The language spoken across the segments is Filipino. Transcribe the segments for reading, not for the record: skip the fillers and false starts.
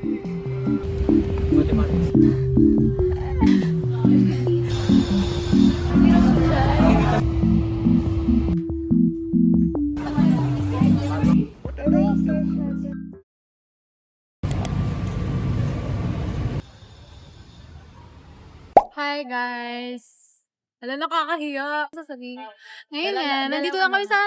Hi guys! Alam, nakakahiya. Sasabihin. Ngayon nandito lang kami sa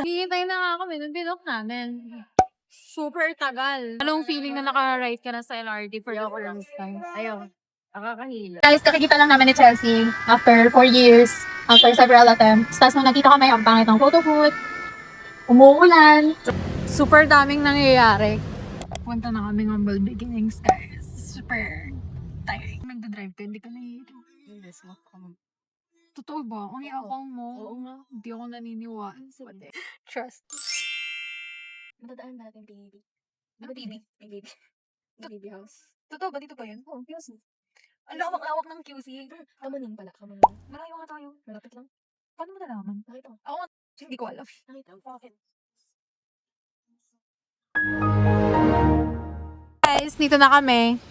Hihintay na nga kami ng binok namin. Super tagal. Anong feeling na naka-ride ka na sa LRT for the first time? Ayun, nakakahila. Guys, kakikita lang namin ni Chelsea after 4 years, after several attempts. Tapos nung nagkita kami, ang pangit ng photo booth, umuulan. Super daming nangyayari. Punta na kami ng Humble Beginnings, guys. Super tiring. Nagdadrive ka, hindi ka nahihilo. Totoo ba? Ang yakang mo. Oo nga. Hindi ako naniniwala. Trust. Matadaan ba natin PBB? Ano PB? PBB. PBB house. Totoo ba? Dito ba yun? Oo, QC. Ang lawak-lawak ng QC. Kamaning pala, kamaning. Malayo nga tayo. Malapit lang. Paano mo nalaman? Nakita ko. Ako nga, hindi ko alam. Nakita ko. Bakit? Guys, dito na kami.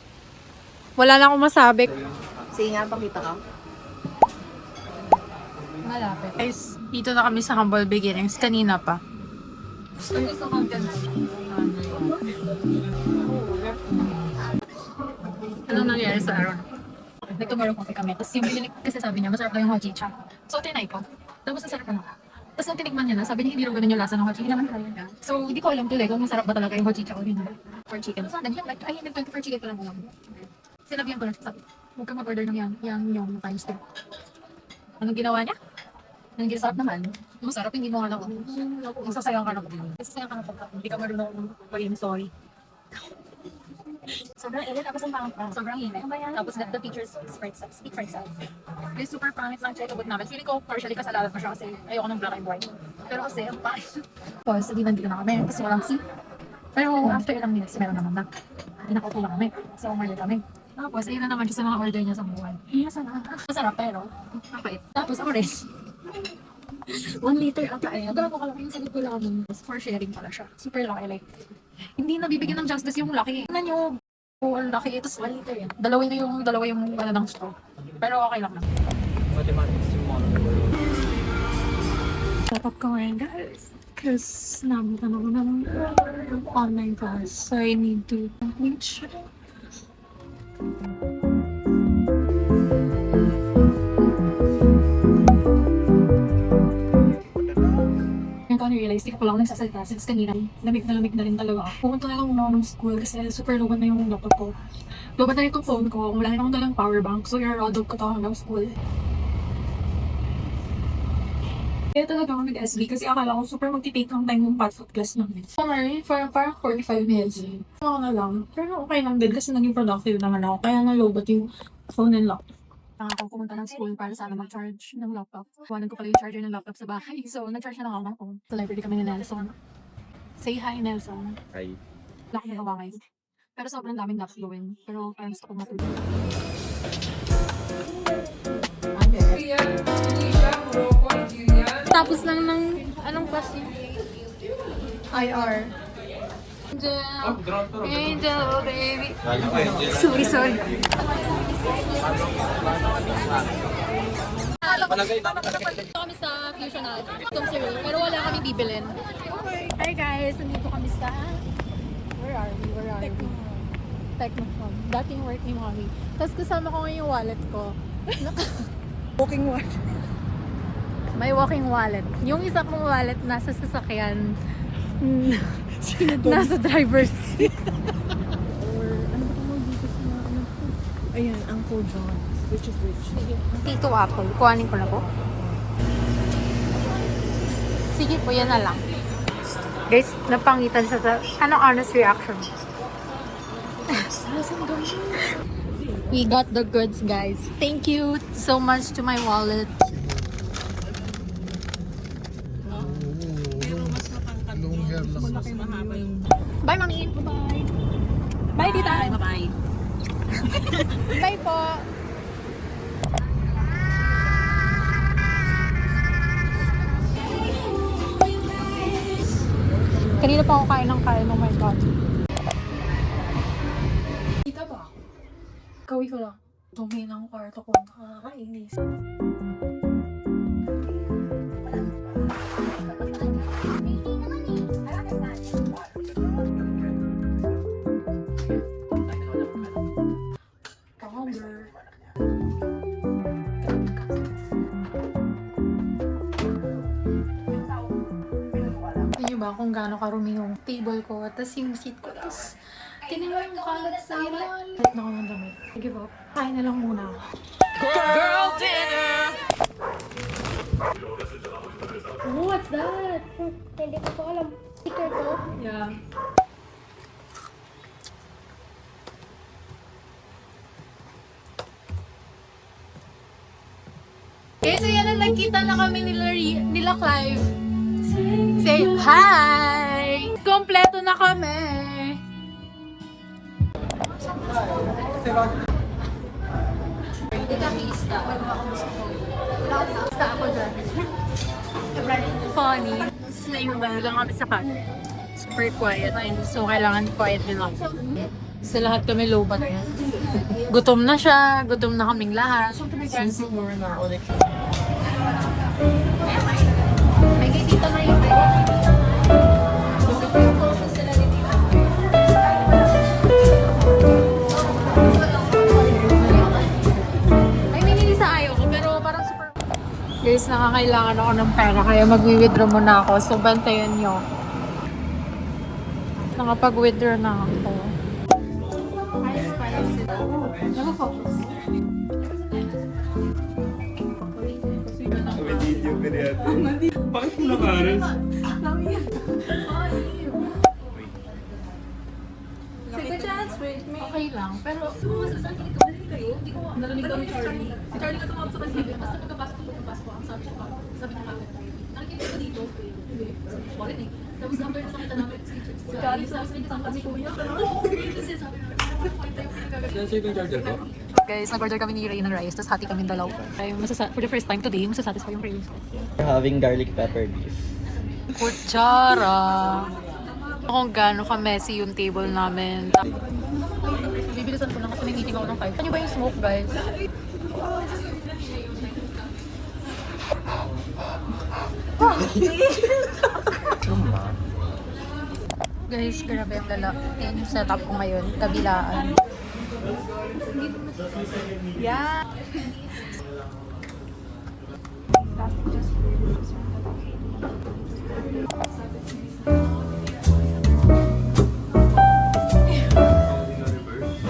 Wala na akong masabi. Sige nga, pakita ka. Malapit. Guys, dito na kami sa Humble Beginnings. Kanina pa. Anong nangyari sa Aaron? Nag-tomorrow coffee kami. Tapos yung binili, kasi sabi niya, masarap daw yung hojicha. So, tinay ko. Tapos nasarap na. Tapos nung tinikman niya na, sabi niya hindi rin ganun yung lasa ng hojicha. Hindi naman talaga. So, hindi ko alam tuloy kung masarap ba talaga yung hojicha o hindi. For chicken. So, nag-24 chicken pa lang ulam. Sinabihan ko na, sabi, huwag kang mag-order ng yung times 2. Anong ginawa niya? Ang gisarap naman, masarap hindi mo alam. Masasayang ka na po. Masasayang ka na po. Hindi ka marunong pagin, sorry. Sobrang init, tapos ang pangit pa. Sobrang init. Tapos the features speak for itself. Yung super pangit lang check about namin. Feeling ko partially kasalanan ko siya kasi ayoko ng black and white. Pero kasi ang pangit. Tapos hindi nandito na kami kasi walang seat. Pero after ilang minutes, meron naman na. Hindi nakaupo lang kami. So umarli kami. Tapos ayun na naman siya sa mga order niya sa buwan. Masarap pero kapait. Tapos ako rin. 1 liter ata eh. Gano'n ko lang yung sagot ko lang for sharing pala siya. Super laki like. Hindi nabibigyan ng justice yung laki. Tingnan nyo. Ang laki. Tapos 1 liter yan. Dalawa yung ano ng straw. Pero okay lang na. Shut up ko ngayon guys. Because nabutan ako ng online class. So I need to complete siya. Realize, di ko lang nagsasalita since kanina. Lamig na rin talaga ako. Pumunta na lang muna ako ng school kasi super low na yung laptop ko. Low na rin itong phone ko. Wala rin akong dalang power bank. So, i-roadog ko to hanggang school. Kaya talaga ako nag-SB kasi akala ko super magti-take ng time yung path class namin. Summary, parang 45 minutes. Ako na lang. Pero okay lang din kasi naging productive naman ako. Kaya na-low yung phone and laptop. Ako pumunta ng school para sana mag-charge ng laptop. Kuhanan ko pala yung charger ng laptop sa bahay. So, nag-charge na lang ako ng phone. Sa library kami ni Nelson. Say hi, Nelson. Hi. Laki ng kawangay. Pero sobrang daming dapat gawin. Pero parang gusto ko matulog. Tapos lang ng, anong class yun? IR. Angel, baby. Sorry. Dito kami sa Fusional. Pero wala kami bibilin. Hi guys, nandito kami sa... Where are we? Technophone. Dating work ni Mommy. Tapos kasama ko ngayon yung wallet ko. Walking wallet. May walking wallet. Yung isa kong wallet nasa sasakyan. Nasa driver's seat. Or, ano ba tawag dito sa mga ano? Ayan, Uncle John's. Which is which? Tito Apple. Kuhanin ko na po. Sige po, yan na lang. Guys, napangitan siya sa... Anong honest reaction? We got the goods, guys. Thank you so much to my wallet. Bye, Mami. Bye-bye. Bye, Tita. Bye-bye. Bye po. Kanina pa ako kain ng kain. Oh my God. Gawin ko lang. Dumi ng kwarto ko. Nakakainis. Hunger. Alam niyo ba kung gaano karumi yung table ko, tapos yung seat ko, tapos tinignan yung kalat sa ilalim. Lahat na ako ng damit. I give up. Kain na lang muna ako. Girl dinner! Oh, what's that? Hindi ko po alam. Sticker ko. Yeah. Okay, so yan na nagkita na kami nila Clive. Say hi! Kompleto na kami! Basta ako dyan. Funny. Naiuban lang kami sa cut. Super quiet. So, kailangan quiet din ako. Sa lahat kami lobat na yan. Gutom na siya. Gutom na kaming lahat. May kay Tita Maria. Ay, minili sa ayaw ko. Pero parang super... Guys, nakakailangan ako ng pera. Kaya mag-withdraw muna ako. So, bantayan nyo. Nakapag-withdraw na ako. Bakit mo nakaras? Okay lang, pero... Narinig daw ni Charlie. Si Charlie ka tumawag sa kanila. Basta pagkapasok ko, ang sabi niya, nakikita ko dito. Hindi, wallet eh. Tapos after na nakita namin, si Charlie, tapos may kasama kami kuya. Kasi sabi namin, Saan yung charger ko? guys, nag-order kami ni Ray ng rice, tapos hati kami dalaw. Ay, for the first time today, masasatisfy yung cravings ko. We're having garlic pepper beef. Kutsara! Kung gaano ka-messy yung table namin. Bibilisan ko lang kasi may meeting ako ng 5. Ano ba yung smoke, guys? Guys, grabe ang lala. Yung setup ko ngayon, kabilaan. Yeah.